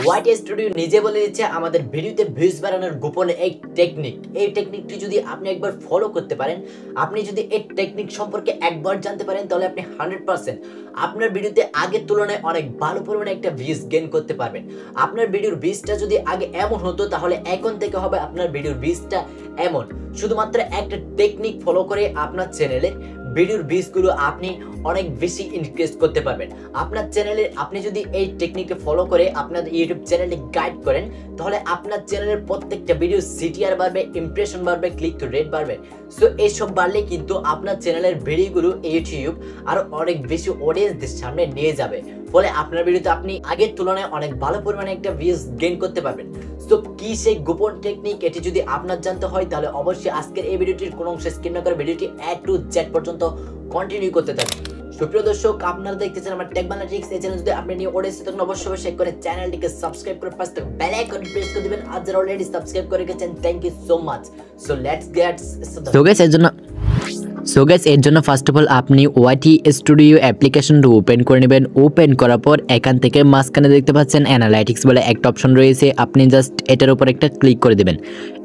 YT studio নিজে বলে দিচ্ছে আমাদের ভিডিওতে ভিউজ বাড়ানোর গোপন এই টেকনিকটি যদি আপনি একবার ফলো করতে পারেন, আপনি যদি এই টেকনিক সম্পর্কে একবার জানতে পারেন, তাহলে আপনি 100% আপনার ভিডিওতে আগের তুলনায় অনেক ভালো পরিমাণে একটা ভিউজ গেইন করতে পারবেন। আপনার ভিডিওর ভিউজটা যদি আগে এমন হতো, তাহলে এখন থেকে হবে আপনার ভিডিওর ভিউজটা এমন। শুধুমাত্র একটা টেকনিক ফলো করে আপনার চ্যানেলের ভিডিওর ভিউজগুলো আপনি অনেক বেশি ইনক্রিজ করতে পারবেন। আপনার চ্যানেলের আপনি যদি এই টেকনিককে ফলো করে আপনার ইউটিউব চ্যানেলে গাইড করেন, তাহলে আপনার চ্যানেলের প্রত্যেকটা ভিডিও সিটিআর বাড়বে, ইমপ্রেশন বাড়বে, ক্লিক টু রেট বাড়বে। সো এইসব বাড়লে কিন্তু আপনার চ্যানেলের ভিডিওগুলো ইউটিউব আরো অনেক বেশি অডিয়েন্সদের সামনে নিয়ে যাবে, ফলে আপনার ভিডিওতে আপনি আগের তুলনায় অনেক ভালো পরিমাণে একটা ভিউজ গেইন করতে পারবেন। সো কি সেই গোপন টেকনিক, এটি যদি আপনার জানতে হয়, তাহলে অবশ্যই আজকের এই ভিডিওটির কোনো অংশ স্কিপ না করে ভিডিওটি A to Z পর্যন্ত কন্টিনিউ করতে থাকুন। সুপ্রিয় দর্শক, আপনারা দেখতেছেন আমার টেকবানাটিক্স। এই চ্যানেল যদি আপনি নিয়ে অডিয়েন্স তখন অবশ্যই করে চ্যানেলটিকে সাবস্ক্রাইব করে পাশে বেল আইকন প্রেস করে দিবেন। আর যারা অলরেডি সাবস্ক্রাইব করে গেছেন, thank you so much. So let's get so guys এর জন্য ফার্স্ট অফ অল আপনি ওয়াইটি স্টুডিও অ্যাপ্লিকেশনটা ওপেন করে নেবেন। ওপেন করার পর এখান থেকে মাঝখানে দেখতে পাচ্ছেন অ্যানালাইটিক্স বলে একটা অপশন রয়েছে, আপনি জাস্ট এটার উপর একটা ক্লিক করে দেবেন।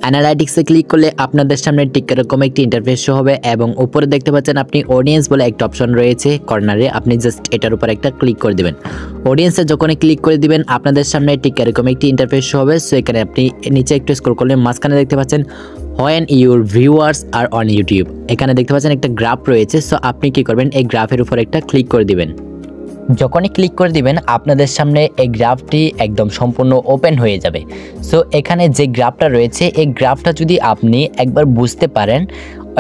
অ্যানালাইটিক্সে ক্লিক করলে আপনাদের সামনে ঠিক এরকম একটি ইন্টারফেস শো হবে এবং উপরে দেখতে পাচ্ছেন আপনি অডিয়েন্স বলে একটা অপশন রয়েছে কর্নারে, আপনি জাস্ট এটার উপর একটা ক্লিক করে দেবেন। অডিয়েন্সে যখনই ক্লিক করে দিবেন আপনাদের সামনে ঠিক এরকম একটি ইন্টারফেস শো হবে। সো এখানে আপনি নিচে একটু স্ক্রল করলে মাঝখানে দেখতে পাচ্ছেন when your viewers are on YouTube, এখানে দেখতে পাচ্ছেন একটা গ্রাফ রয়েছে। সো আপনি কি করবেন, এই গ্রাফের উপর একটা ক্লিক করে দিবেন। যখনই ক্লিক করে দিবেন আপনাদের সামনে এই গ্রাফটি একদম সম্পূর্ণ ওপেন হয়ে যাবে। সো এখানে যে গ্রাফটা রয়েছে, এই গ্রাফটা যদি আপনি একবার বুঝতে পারেন,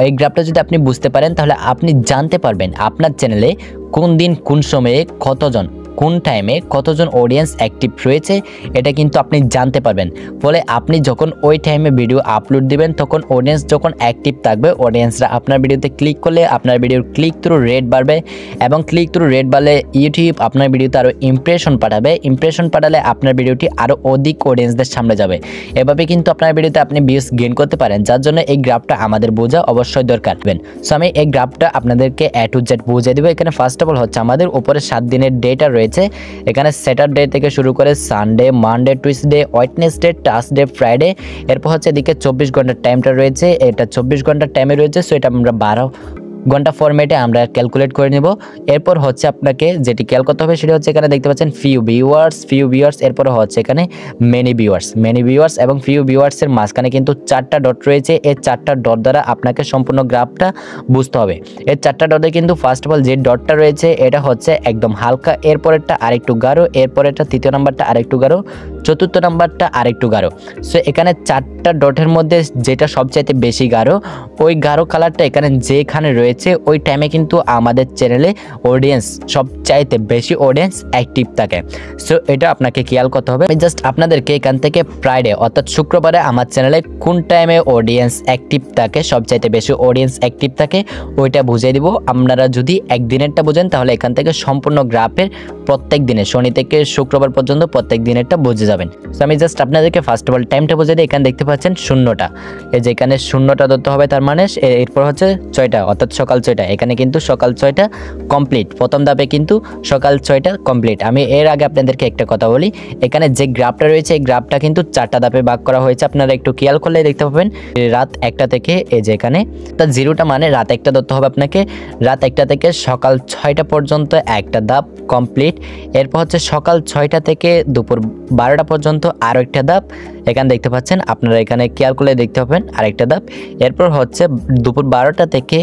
এই গ্রাফটা যদি আপনি বুঝতে পারেন, তাহলে আপনি জানতে পারবেন আপনার চ্যানেলে কোন দিন কোন সময়ে কতজন, কোন টাইমে কতজন অডিয়েন্স অ্যাক্টিভ রয়েছে, এটা কিন্তু আপনি জানতে পারবেন। ফলে আপনি যখন ওই টাইমে ভিডিও আপলোড দিবেন, তখন অডিয়েন্স যখন অ্যাক্টিভ থাকবে, অডিয়েন্সরা আপনার ভিডিওতে ক্লিক করলে আপনার ভিডিওর ক্লিক থ্রু রেট বাড়বে এবং ক্লিক থ্রু রেট বাড়লে ইউটিউব আপনার ভিডিওতে আরও ইমপ্রেশন পাঠাবে। ইমপ্রেশন পাঠালে আপনার ভিডিওটি আরও অধিক অডিয়েন্সদের সামনে যাবে। এভাবে কিন্তু আপনার ভিডিওতে আপনি ভিউজ গেইন করতে পারেন, যার জন্য এই গ্রাফটা আমাদের বোঝা অবশ্যই দরকার। সো আমি এই গ্রাফটা আপনাদেরকে A to Z বুঝিয়ে দেবো। এখানে ফার্স্ট অফ অল হচ্ছে আমাদের উপরে 7 দিনের ডেটা রয়েছে। এখানে স্যাটারডে থেকে শুরু করে Sunday, Monday, Tuesday, Wednesday, Thursday, Friday, এরপর হচ্ছে এদিকে 24 ঘন্টার টাইমটা রয়েছে। এটা 24 ঘন্টার টাইমে রয়েছে। সো এটা আমরা 12 ঘন্টা ফরম্যাটে আমরা ক্যালকুলেট করে নেব। এরপর হচ্ছে আপনাকে যেটি খেয়াল করতে হবে সেটা হচ্ছে এখানে দেখতে পাচ্ছেন ফিউ ভিউয়ার্স, এরপর হচ্ছে এখানে মেনি ভিউয়ার্স এবং ফিউ ভিউয়ার্সের মাঝখানে কিন্তু 4টা ডট রয়েছে। এই 4টা ডট দ্বারা আপনাকে সম্পূর্ণ গ্রাফটা বুঝতে হবে। এই 4টা ডটে কিন্তু ফার্স্ট অফ অল যে ডটটা রয়েছে এটা হচ্ছে একদম হালকা, এরপরেরটা আরেকটু গাঢ়, এরপরেরটা তৃতীয় নাম্বারটা আরেকটু গাঢ়, চতুর্থ নাম্বারটা আরেকটু গাঢ়। সো এখানে 4টা ডটের মধ্যে যেটা সবচাইতে বেশি গাঢ়, ওই গাঢ় কালারটা এখানে যেখানে রয়েছে ওই টাইমে কিন্তু আমাদের চ্যানেলে অডিয়েন্স সবচাইতে বেশি অডিয়েন্স অ্যাক্টিভ থাকে। সো এটা আপনাকে খেয়াল করতে হবে। আমি জাস্ট আপনাদেরকে এখান থেকে ফ্রাইডে অর্থাৎ শুক্রবারে আমার চ্যানেলে কোন টাইমে অডিয়েন্স অ্যাক্টিভ থাকে, সবচাইতে বেশি অডিয়েন্স অ্যাক্টিভ থাকে, ওইটা বুঝিয়ে দিব। আপনারা যদি একদিনেরটা বোঝেন, তাহলে এখান থেকে সম্পূর্ণ গ্রাফের প্রত্যেক দিনে শনি থেকে শুক্রবার পর্যন্ত প্রত্যেক দিনেরটা বুঝে যাবেন। সো আমি জাস্ট আপনাদেরকে ফার্স্ট অফ অল টাইমটা বুঝিয়ে দিই। এখানে দেখতে পাচ্ছেন শূন্যটা, এই যে এখানে শূন্যটা ধরতে হবে, তার মানে এরপর হচ্ছে 6টা অর্থাৎ সকাল 6টা। এখানে কিন্তু সকাল 6টা কমপ্লিট, প্রথম ধাপে কিন্তু সকাল 6টা কমপ্লিট। আমি এর আগে আপনাদেরকে একটা কথা বলি, এখানে যে গ্রাফটা রয়েছে এই গ্রাফটা কিন্তু 4টা ধাপে ভাগ করা হয়েছে। আপনারা একটু খেয়াল করলে দেখতে পাবেন রাত 1টা থেকে, এই যে এখানে তার 0টা মানে রাত 1টা ধরতে হবে আপনাকে। রাত 1টা থেকে সকাল 6টা পর্যন্ত একটা ধাপ কমপ্লিট। এরপর হচ্ছে সকাল 6টা থেকে দুপুর 12টা পর্যন্ত আরও একটা ধাপ। এখানে দেখতে পাচ্ছেন, আপনারা এখানে খেয়াল করলে দেখতে পাবেন আরেকটা ধাপ। এরপর হচ্ছে দুপুর 12টা থেকে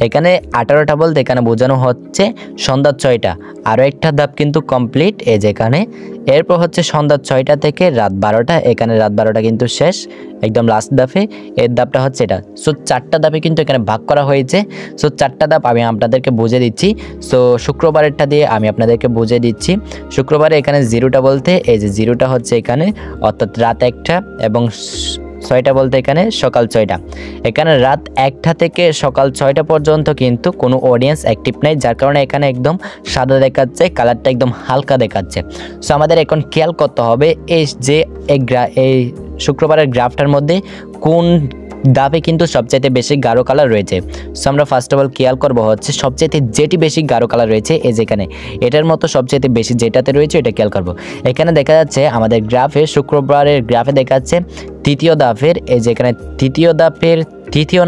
এখানে 18টা বলতে এখানে বোঝানো হচ্ছে সন্ধ্যা 6টা, আরও একটা ধাপ কিন্তু কমপ্লিট, এই যে এখানে। এরপর হচ্ছে সন্ধ্যা 6টা থেকে রাত 12টা, এখানে রাত 12টা কিন্তু শেষ, একদম লাস্ট ধাপে। এর ধাপটা হচ্ছে এটা। সো 4টা ধাপে কিন্তু এখানে ভাগ করা হয়েছে। সো 4টা ধাপ আমি আপনাদেরকে বুঝিয়ে দিচ্ছি। সো শুক্রবারেরটা দিয়ে আমি আপনাদেরকে বুঝিয়ে দিচ্ছি। শুক্রবারে এখানে 0টা বলতে এই যে 0টা হচ্ছে এখানে অর্থাৎ রাত 1টা এবং 6টা বলতে এখানে সকাল 6টা। এখানে রাত 1টা থেকে সকাল 6টা পর্যন্ত কিন্তু কোনো অডিয়েন্স অ্যাক্টিভ নেই, যার কারণে এখানে একদম সাদা দেখাচ্ছে, কালারটা একদম হালকা দেখাচ্ছে। সো আমাদের এখন খেয়াল করতে হবে এই যে এই শুক্রবারের গ্রাফটার মধ্যে কোন দাপে কিন্তু সবচাইতে বেশি গাঢ় কালার রয়েছে। সো আমরা ফার্স্ট অফ অল খেয়াল করবো হচ্ছে সবচাইতে যেটি বেশি গাঢ় কালার রয়েছে এই যেখানে এটার মতো সবচাইতে বেশি যেটাতে রয়েছে এটা খেয়াল করবো। এখানে দেখা যাচ্ছে আমাদের গ্রাফে শুক্রবারের গ্রাফে দেখা যাচ্ছে তৃতীয় ধাপের এই যেখানে তৃতীয় ধাপের তৃতীয়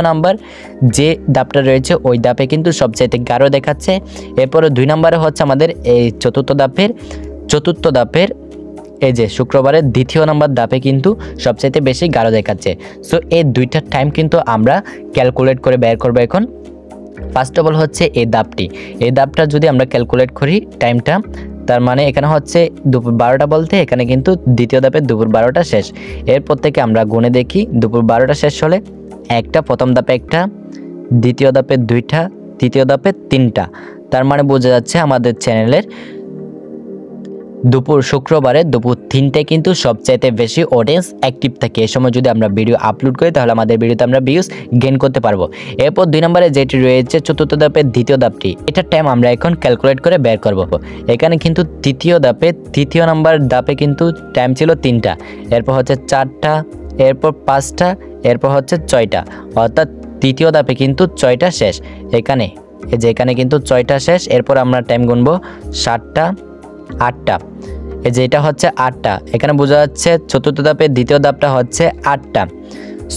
নাম্বার যে ধাপটা রয়েছে ওই ধাপে কিন্তু সবচাইতে গাঢ় দেখাচ্ছে। এরপরে 2 নম্বরে হচ্ছে আমাদের এই চতুর্থ ধাপের এই যে শুক্রবারের দ্বিতীয় নাম্বার ধাপে কিন্তু সবচাইতে বেশি গাঢ় দেখাচ্ছে। সো এই দুইটার টাইম কিন্তু আমরা ক্যালকুলেট করে বের করবো। এখন ফার্স্ট অফ অল হচ্ছে এই ধাপটা যদি আমরা ক্যালকুলেট করি টাইমটা, তার মানে এখানে হচ্ছে দুপুর 12টা বলতে এখানে কিন্তু দ্বিতীয় ধাপে দুপুর 12টা শেষ। এরপর থেকে আমরা গুনে দেখি দুপুর 12টা শেষ হলে একটা, প্রথম ধাপে একটা, দ্বিতীয় ধাপে 2টা, তৃতীয় ধাপে 3টা। তার মানে বোঝা যাচ্ছে আমাদের চ্যানেলের শুক্রবারে দুপুর 3টায় কিন্তু সবচাইতে বেশি অডিয়েন্স অ্যাক্টিভ থাকে। এই সময় যদি আমরা ভিডিও আপলোড করি তাহলে আমাদের ভিডিওতে আমরা ভিউজ গেইন করতে পারবো। এরপর 2 নম্বরে যেটি রয়েছে চতুর্থ ধাপের দ্বিতীয় ধাপটি, এটার টাইম আমরা এখন ক্যালকুলেট করে বের করব। এখানে কিন্তু তৃতীয় নাম্বার ধাপে কিন্তু টাইম ছিল 3টা, এরপর হচ্ছে 4টা, এরপর 5টা, এরপর হচ্ছে 6টা, অর্থাৎ তৃতীয় ধাপে কিন্তু 6টা শেষ। এখানে কিন্তু 6টা শেষ। এরপর আমরা টাইম গুনবো 7টা, 8টা, এই যে এটা হচ্ছে 8টা। এখানে বোঝা যাচ্ছে চতুর্থ ধাপের দ্বিতীয় ধাপটা হচ্ছে 8টা।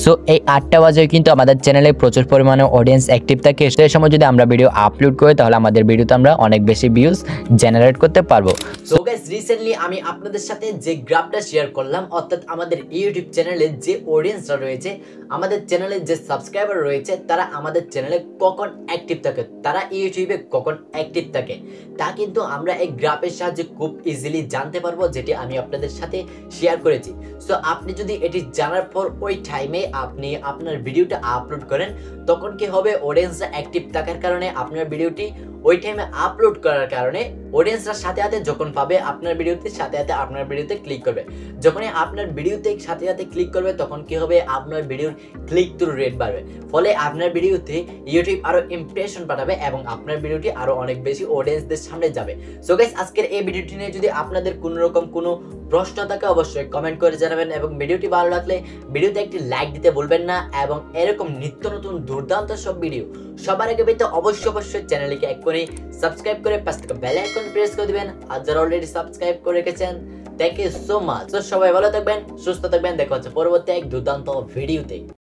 সো এই 8টা বাজে কিন্তু আমাদের চ্যানেলে প্রচুর পরিমাণে অডিয়েন্স অ্যাক্টিভ থাকে। সেই সময় যদি আমরা ভিডিও আপলোড করি তাহলে আমাদের ভিডিওতে আমরা অনেক বেশি ভিউজ জেনারেট করতে পারবো। সো গাইস, রিসেন্টলি আমি আপনাদের সাথে যে গ্রাফটা শেয়ার করলাম, অর্থাৎ আমাদের ইউটিউব চ্যানেলে যে অডিয়েন্সরা রয়েছে, আমাদের চ্যানেলে যে সাবস্ক্রাইবার রয়েছে, তারা আমাদের চ্যানেলে কখন অ্যাক্টিভ থাকে, তারা ইউটিউবে কখন অ্যাক্টিভ থাকে, তা কিন্তু আমরা এই গ্রাফের সাহায্যে খুব ইজিলি জানতে পারবো, যেটি আমি আপনাদের সাথে শেয়ার করেছি। সো আপনি যদি এটি জানার পর ওই টাইমে আপনি আপনার ভিডিওটা আপলোড করেন, তখন কি হবে, অডিয়েন্সরা অ্যাক্টিভ থাকার কারণে আপনার ভিডিওটি ওই টাইমে আপলোড করার কারণে অডিয়েন্সরা সাথে সাথে যখন পাবে আপনার ভিডিওতে, সাথে সাথে আপনার ভিডিওতে ক্লিক করবে। যখনই আপনার ভিডিওতে সাথে সাথে ক্লিক করবে তখন কি হবে, আপনার ভিডিওর ক্লিক থ্রু রেট বাড়বে, ফলে আপনার ভিডিওতে ইউটিউব আরো ইমপ্রেশন পাঠাবে এবং আপনার ভিডিওটি আরো অনেক বেশি অডিয়েন্সদের সামনে যাবে। সো গাইস, আজকের এই ভিডিওটি নিয়ে যদি আপনাদের কোনো রকম কোনো প্রশ্ন থাকে অবশ্যই কমেন্ট করে জানাবেন, এবং ভিডিওটি ভালো লাগলে ভিডিওতে একটি লাইক দিতে ভুলবেন না। এবং এরকম নিত্য নতুন দুর্দান্ত সব ভিডিও সবার আগে পেতে অবশ্যই চ্যানেলটিকে এক্ষুনি সাবস্ক্রাইব করে পাশে থাকা বেল আইকন প্রেস করে দিবেন। আর যারা অলরেডি সাবস্ক্রাইব করে রেখেছেন, থ্যাংক ইউ সো মাচ। সবাই ভালো থাকবেন, সুস্থ থাকবেন, দেখা হচ্ছে পরবর্তী এক দুর্দান্ত ভিডিওতে।